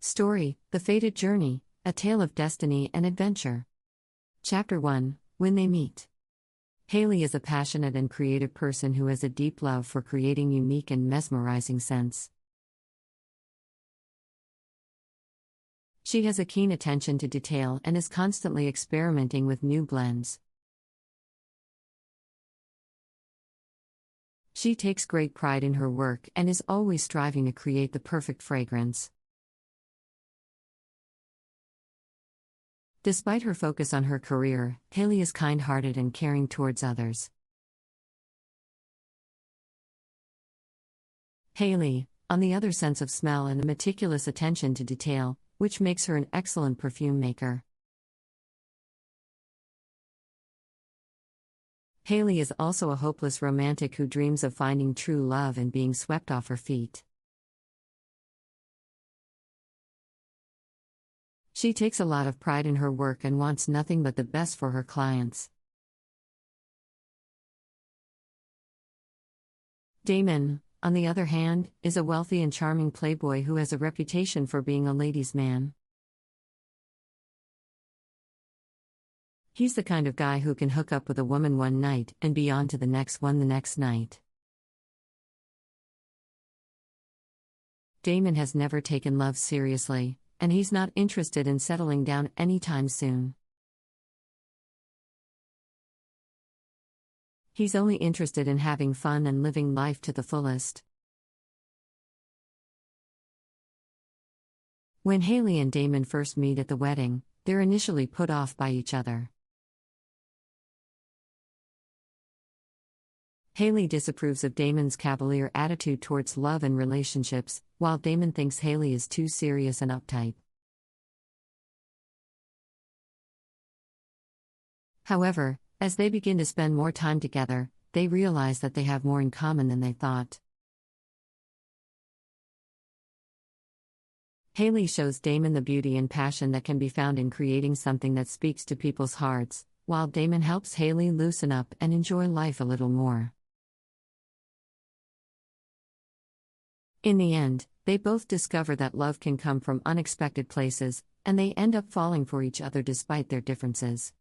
Story: The Fated Journey, a tale of destiny and adventure. Chapter 1: When They Meet. Haley is a passionate and creative person who has a deep love for creating unique and mesmerizing scents. She has a keen attention to detail and is constantly experimenting with new blends. She takes great pride in her work and is always striving to create the perfect fragrance. Despite her focus on her career, Haley is kind-hearted and caring towards others. Haley, on the other, sense of smell and a meticulous attention to detail, which makes her an excellent perfume maker. Haley is also a hopeless romantic who dreams of finding true love and being swept off her feet. She takes a lot of pride in her work and wants nothing but the best for her clients. Damon, on the other hand, is a wealthy and charming playboy who has a reputation for being a ladies' man. He's the kind of guy who can hook up with a woman one night and be on to the next one the next night. Damon has never taken love seriously, and he's not interested in settling down anytime soon. He's only interested in having fun and living life to the fullest. When Haley and Damon first meet at the wedding, they're initially put off by each other. Haley disapproves of Damon's cavalier attitude towards love and relationships, while Damon thinks Haley is too serious and uptight. However, as they begin to spend more time together, they realize that they have more in common than they thought. Haley shows Damon the beauty and passion that can be found in creating something that speaks to people's hearts, while Damon helps Haley loosen up and enjoy life a little more. In the end, they both discover that love can come from unexpected places, and they end up falling for each other despite their differences.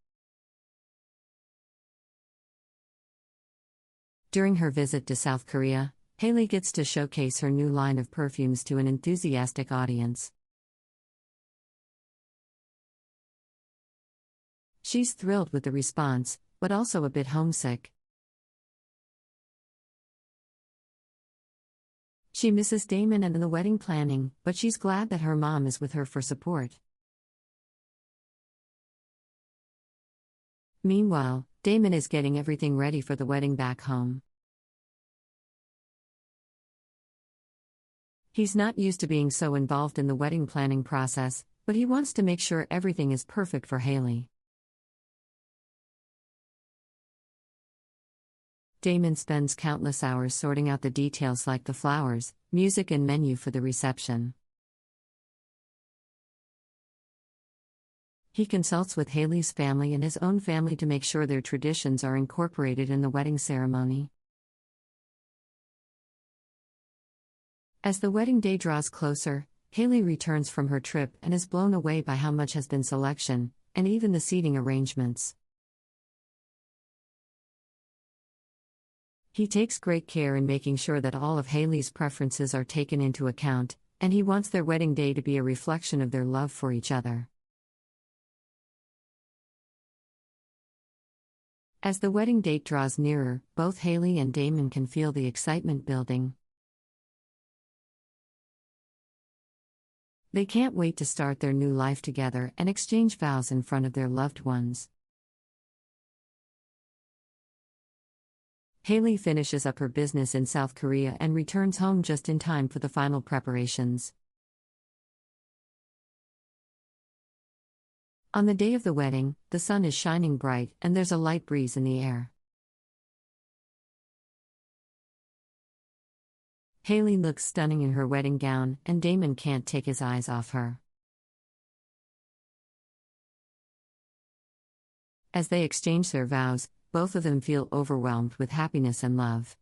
During her visit to South Korea, Haley gets to showcase her new line of perfumes to an enthusiastic audience. She's thrilled with the response, but also a bit homesick. She misses Damon and the wedding planning, but she's glad that her mom is with her for support. Meanwhile, Damon is getting everything ready for the wedding back home. He's not used to being so involved in the wedding planning process, but he wants to make sure everything is perfect for Haley. Damon spends countless hours sorting out the details like the flowers, music and menu for the reception. He consults with Haley's family and his own family to make sure their traditions are incorporated in the wedding ceremony. As the wedding day draws closer, Haley returns from her trip and is blown away by how much has been selection, and even the seating arrangements. He takes great care in making sure that all of Haley's preferences are taken into account, and he wants their wedding day to be a reflection of their love for each other. As the wedding date draws nearer, both Haley and Damon can feel the excitement building. They can't wait to start their new life together and exchange vows in front of their loved ones. Haley finishes up her business in South Korea and returns home just in time for the final preparations. On the day of the wedding, the sun is shining bright and there's a light breeze in the air. Haley looks stunning in her wedding gown, and Damon can't take his eyes off her. As they exchange their vows, both of them feel overwhelmed with happiness and love.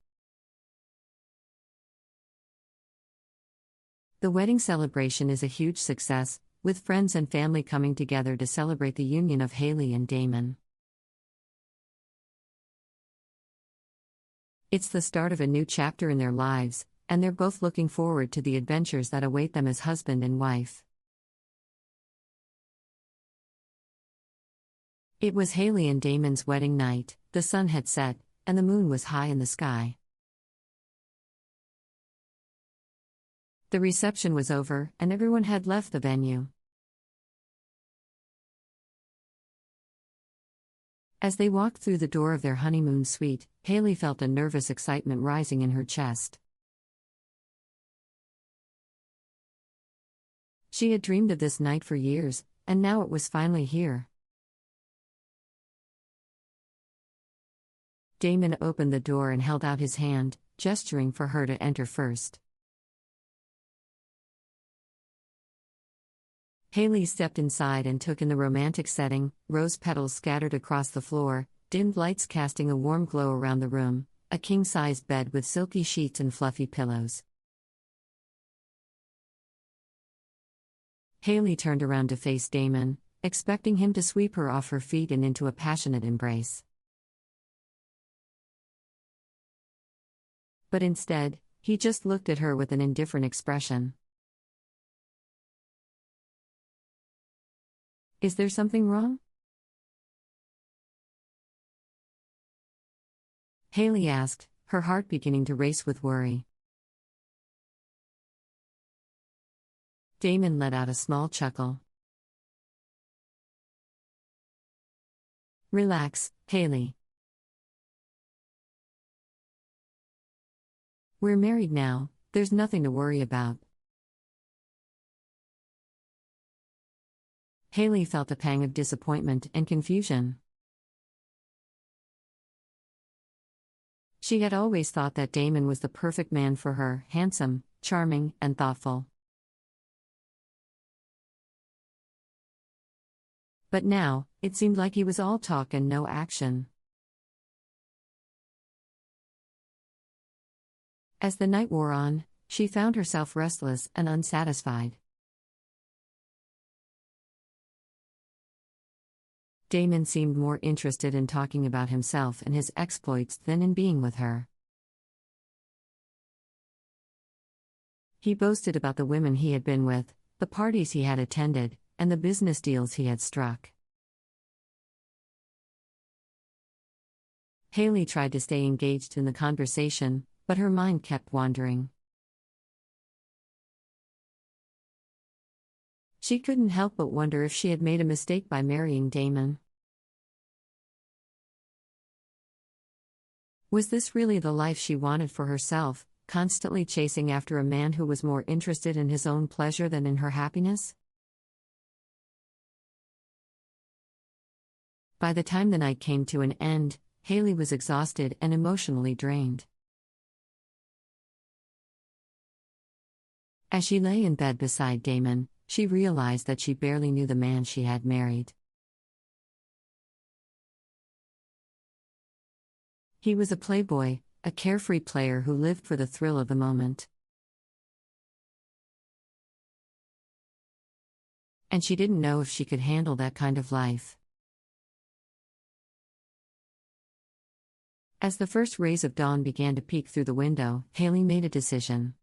The wedding celebration is a huge success, with friends and family coming together to celebrate the union of Haley and Damon. It's the start of a new chapter in their lives, and they're both looking forward to the adventures that await them as husband and wife. It was Haley and Damon's wedding night, the sun had set, and the moon was high in the sky. The reception was over, and everyone had left the venue. As they walked through the door of their honeymoon suite, Haley felt a nervous excitement rising in her chest. She had dreamed of this night for years, and now it was finally here. Damon opened the door and held out his hand, gesturing for her to enter first. Haley stepped inside and took in the romantic setting, rose petals scattered across the floor, dimmed lights casting a warm glow around the room, a king-sized bed with silky sheets and fluffy pillows. Haley turned around to face Damon, expecting him to sweep her off her feet and into a passionate embrace. But instead, he just looked at her with an indifferent expression. "Is there something wrong?" Haley asked, her heart beginning to race with worry. Damon let out a small chuckle. "Relax, Haley. We're married now, there's nothing to worry about." Haley felt a pang of disappointment and confusion. She had always thought that Damon was the perfect man for her, handsome, charming, and thoughtful. But now, it seemed like he was all talk and no action. As the night wore on, she found herself restless and unsatisfied. Damon seemed more interested in talking about himself and his exploits than in being with her. He boasted about the women he had been with, the parties he had attended, and the business deals he had struck. Haley tried to stay engaged in the conversation, but her mind kept wandering. She couldn't help but wonder if she had made a mistake by marrying Damon. Was this really the life she wanted for herself, constantly chasing after a man who was more interested in his own pleasure than in her happiness? By the time the night came to an end, Haley was exhausted and emotionally drained. As she lay in bed beside Damon, she realized that she barely knew the man she had married. He was a playboy, a carefree player who lived for the thrill of the moment. And she didn't know if she could handle that kind of life. As the first rays of dawn began to peek through the window, Haley made a decision.